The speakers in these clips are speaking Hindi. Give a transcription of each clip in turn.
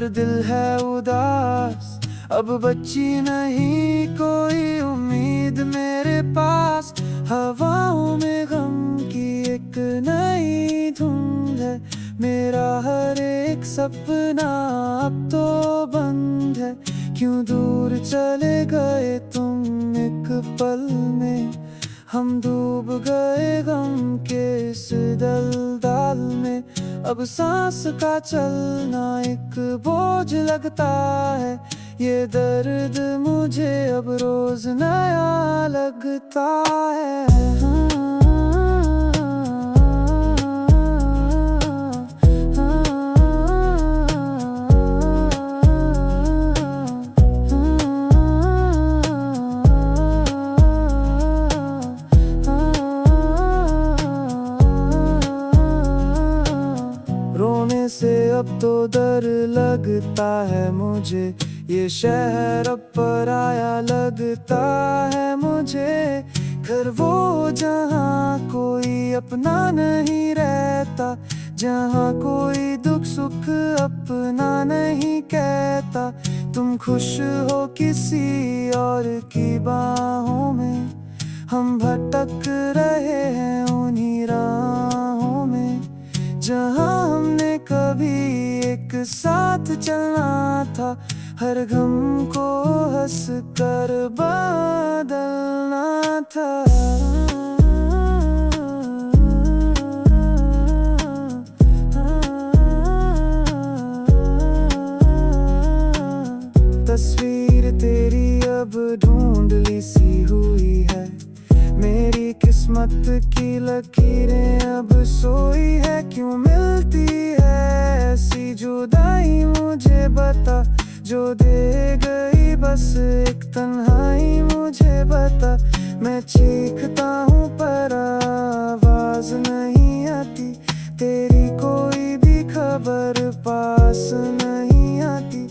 और दिल है उदास। अब बची नहीं कोई उम्मीद मेरे पास। हवाओं में गम की एक नई धुंध है। मेरा हर एक सपना अब तो बंद है। क्यों दूर चले गए तुम एक पल में। हम डूब गए गम के इस दलदल में। अब सांस का चलना एक बोझ लगता है। ये दर्द मुझे अब रोज नया लगता है। रोने से अब तो डर लगता है मुझे। ये शहर अब पराया लगता है मुझे। घर वो जहाँ कोई अपना नहीं रहता। जहाँ कोई दुख सुख अपना नहीं कहता। तुम खुश हो किसी और की बाहों में। हम भटक रहे हैं उन्हीं राहों में। जहाँ हमने कभी एक साथ चलना था। हर गम को हंस कर बदलना था। तस्वीर तेरी अब ढूंढली सी हुई है। मेरी किस्मत की लकीरें अब सोई है। क्यों मिलती है ऐसी जुदाई मुझे बता। जो दे गई बस एक तन्हाई मुझे बता। मैं चीखता हूँ पर आवाज नहीं आती। तेरी कोई भी खबर पास नहीं आती।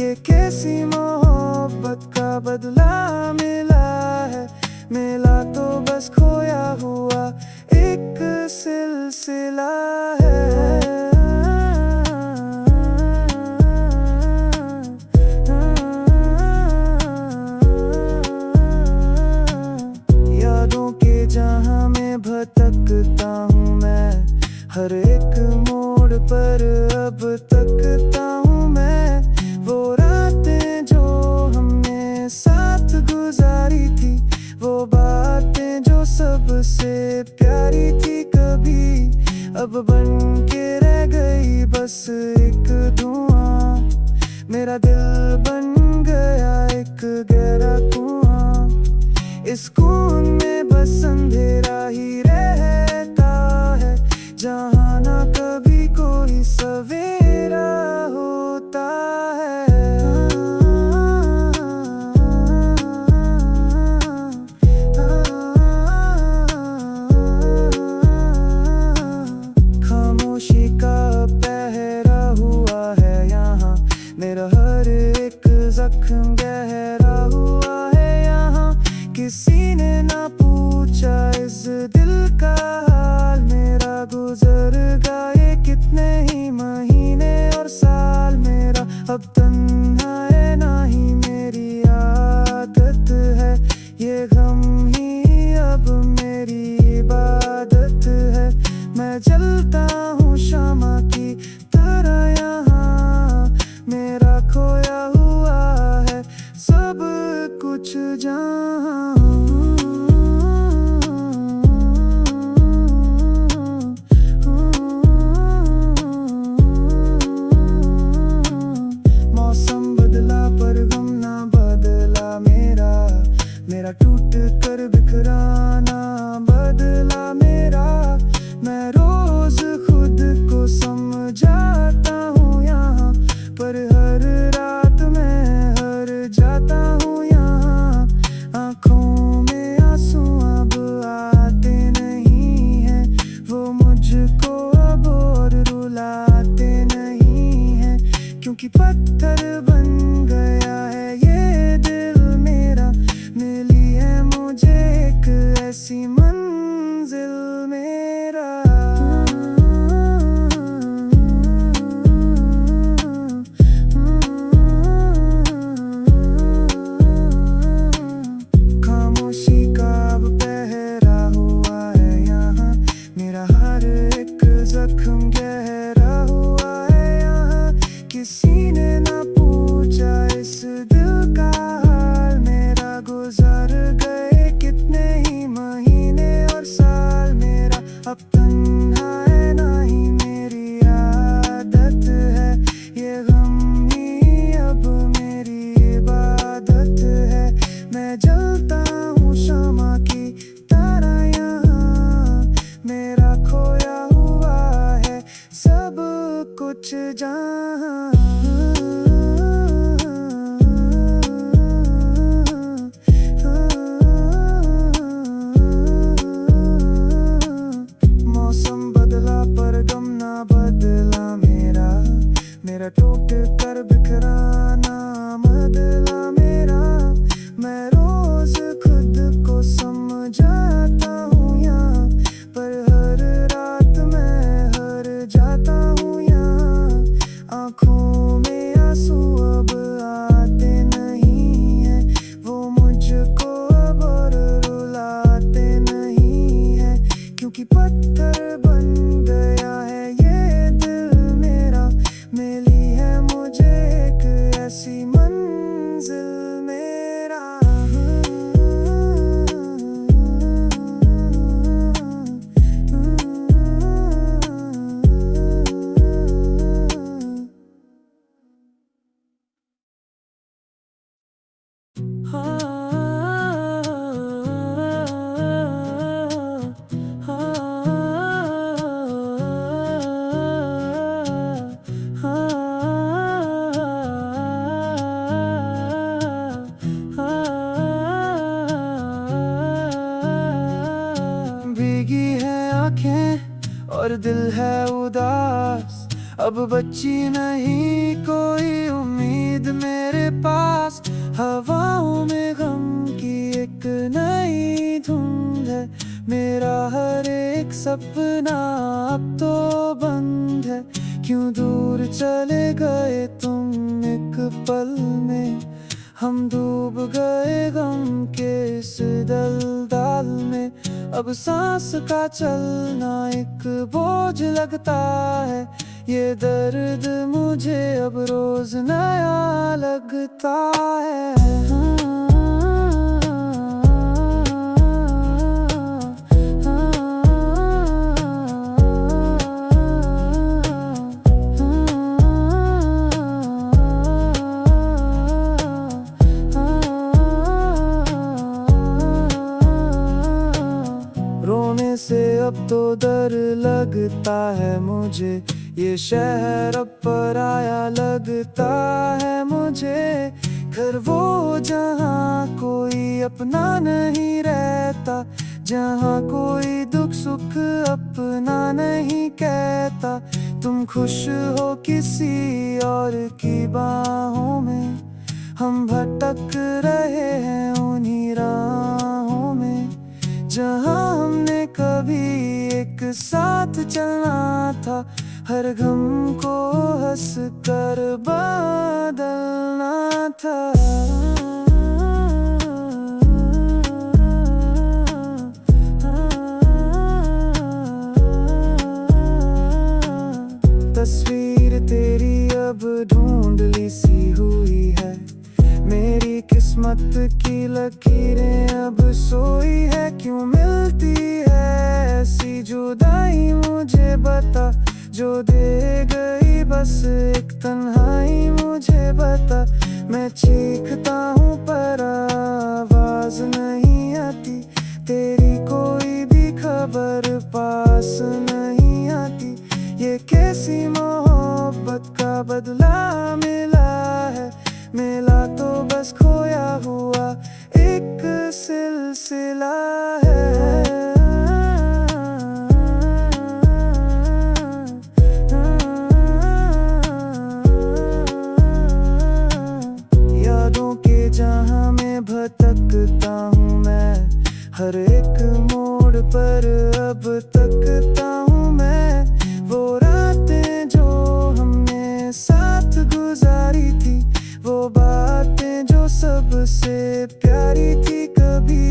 ये कैसी मोहब्बत का बदला मिला है। मिला तो बस खोया हुआ एक सिलसिला है। यादों के जहां में भटकता हूँ मैं। हर एक मोड़ पर अब तकता हूँ मैं। वो रातें जो हमने साथ गुजारी थी। वो बातें जो सबसे प्यारी थी कभी। अब बन के रह गई बस एक धुआं। मेरा दिल बन गया एक गहरा कुआं। इस कुआं में बस अंधेरा ही रहता है। जहाँ ना कभी कोई सवेरा होता है। खामोशी का पहरा हुआ है यहाँ। मेरा हर एक जख्म गहरा हुआ है यहाँ। किसी ने ना पूछा इस दिल का हाल। मेरा गुजर गए कितने ही महीने और साल। मेरा अब तन्हा है ना ही मेरी आदत है। ये गम ही अब मेरी इबादत है। मैं जलता हूँ शमा की तरह यहाँ। मेरा खोया हुआ है सब कुछ जहाँ। मौसम बदला पर गम ना बदला मेरा। मेरा टूट कर बिखराना बदला मेरा। मैं रोज खुद को समझाता हूँ यहाँ। पर हर रात मैं हर जाता हूँ यहाँ। आँखों में आंसू अब आते नहीं हैं। वो मुझको अब और रुलाते नहीं हैं। क्योंकि पत्थर बन गया है ये दिल मेरा। मिली है मुझे एक ऐसी मंजिल मेरा। कुछ जहाँ मौसम बदला पर गम ना बदला मेरा, मेरा टूट कर बिखरा ना बदला मेरा। मैं रोज खुद को समझाता हूँ यहाँ, पर हर रात मैं हर जाता हूँ यहाँ। आँखों में आंसू अब आते नहीं हैं, वो मुझको अब और रुलाते नहीं हैं, क्योंकि पत्थर बन गया है ये दिल मेरा। मिली है मुझे एक ऐसी मंजिल मेरा। भीगी है आंखें और दिल है उदास, अब बची नहीं कोई उम्मीद मेरे पास। हवाओं में गम की एक नई धुंध है, मेरा हर एक सपना अब तो बंद है। क्यों दूर चले गए तुम एक पल में, हम डूब गए गम के इस दलदल में। अब सांस का चलना एक बोझ लगता है, ये दर्द मुझे अब रोज नया लगता है। रोने से अब तो डर लगता है मुझे, ये शहर अब पराया लगता है मुझे। घर वो जहाँ कोई अपना नहीं रहता, जहाँ कोई दुख सुख अपना नहीं कहता। तुम खुश हो किसी और की बाहों में, हम भटक रहे हैं उन्हीं राहों में, जहाँ हमने कभी एक साथ चलना था। हर गम को हंस कर बदलना था। तस्वीर तेरी अब ढूंढली सी हुई है, मेरी किस्मत की लकीरें अब सोई है। क्यों मिलती है ऐसी जुदाई मुझे बता, जो दे गई बस एक तन्हाई मुझे बता। मैं चीखता हूँ पर आवाज नहीं आती, तेरी कोई भी खबर पास नहीं आती। ये कैसी मोहब्बत का बदला मिला है, मिला तो बस खोया हुआ एक सिलसिला है। यादों के जहां में भटकता हूँ मैं, हर एक मोड़ पर अब तकता हूँ मैं। वो रातें जो हमने साथ गुजारी थी, वो बातें जो सबसे प्यारी थी कभी,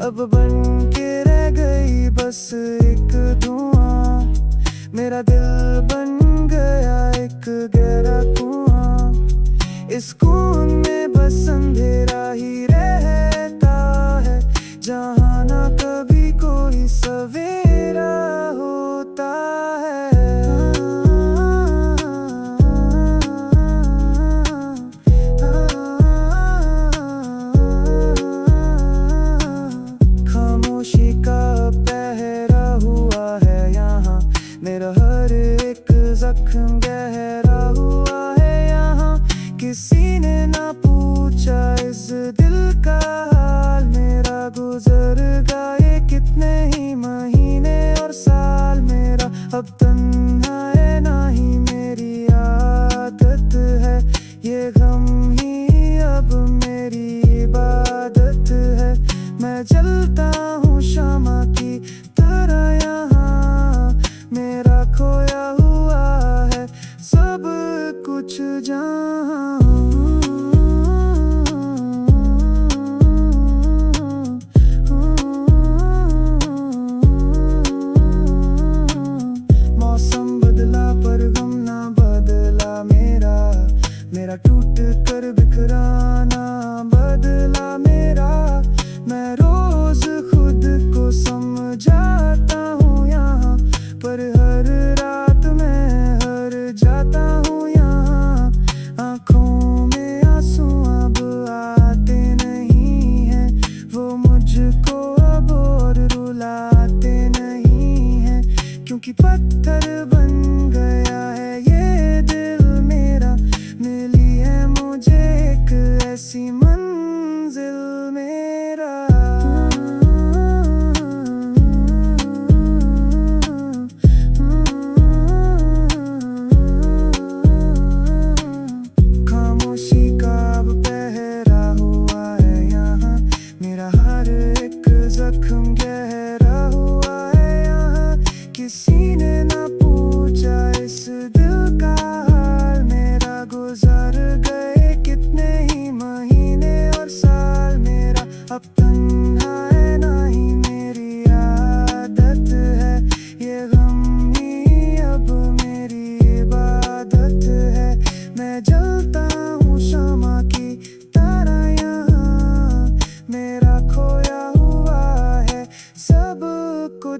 अब बन के रह गई बस एक धुआं। मेरा दिल बन गया एक गहरा कुआं, इस कुएं में बस अंधेरा ही रहता है, जहाँ ना कभी कोई सवेरा होता है। खामोशी का पहरा हुआ है यहाँ, मेरा हर एक जख्म गहरा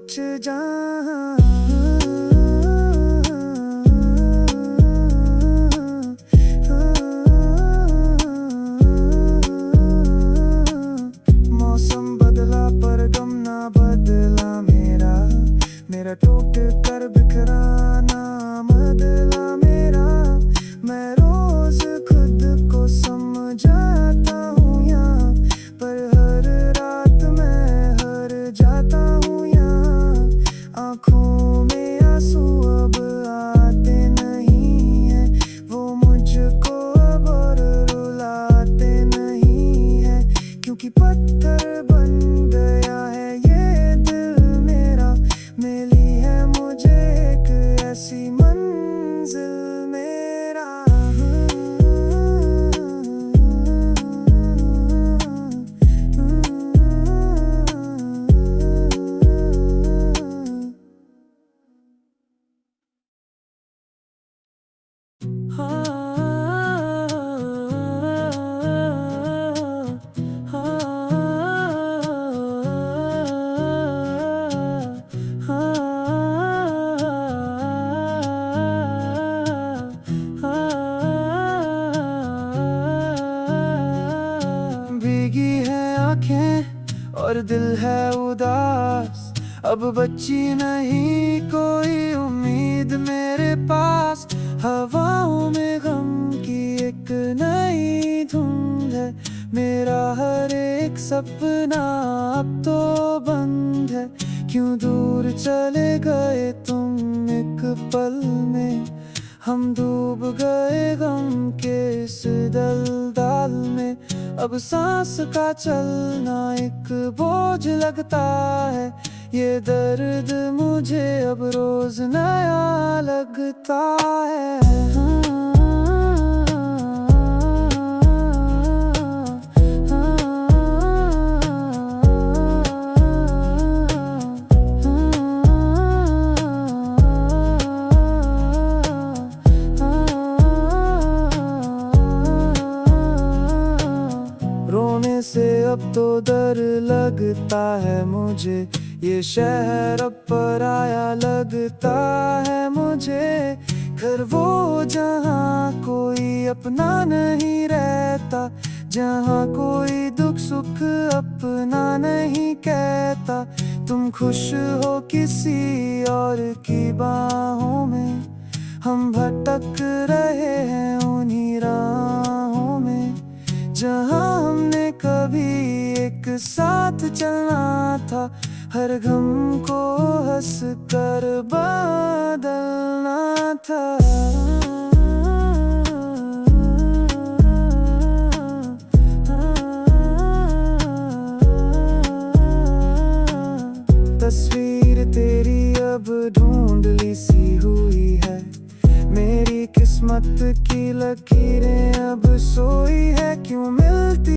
कुछ जहां मौसम बदला पर गम ना बदला मेरा टूट कर बिखरा ना बदला मेरा। मैं रोज खुद को समझाता हूँ यहाँ, पर हर रात मैं हार जाता हूँ यहाँ। आँखों में आंसू अब आते नहीं हैं, वो मुझको अब और रुलाते नहीं हैं, क्योंकि पत्थर बन गया है ये दिल मेरा। मिली है मुझे एक ऐसी मंजिल मेरा। भीगी है आंखें और दिल है उदास, अब बची नहीं कोई उम्मीद मेरे पास। हवाओं में गम की एक नई धुंध है, मेरा हर एक सपना अब तो बंद है। क्यों दूर चले गए तुम एक पल में, हम डूब गए गम के इस दलदल में। अब सांस का चलना एक बोझ लगता है, ये दर्द मुझे अब रोज नया लगता है। रोने से अब तो डर लगता है मुझे, ये शहर अब पराया लगता है मुझे। घर वो जहाँ कोई अपना नहीं रहता, जहाँ कोई दुख सुख अपना नहीं कहता। तुम खुश हो किसी और की बाहों में, हम भटक रहे हैं उन्हीं राहों में, जहाँ हमने कभी एक साथ चलना था। हर गम को हंस कर बदलना था। तस्वीर तेरी अब ढूंढली सी हुई है, मेरी किस्मत की लकीरें अब सोई है। क्यों मिलती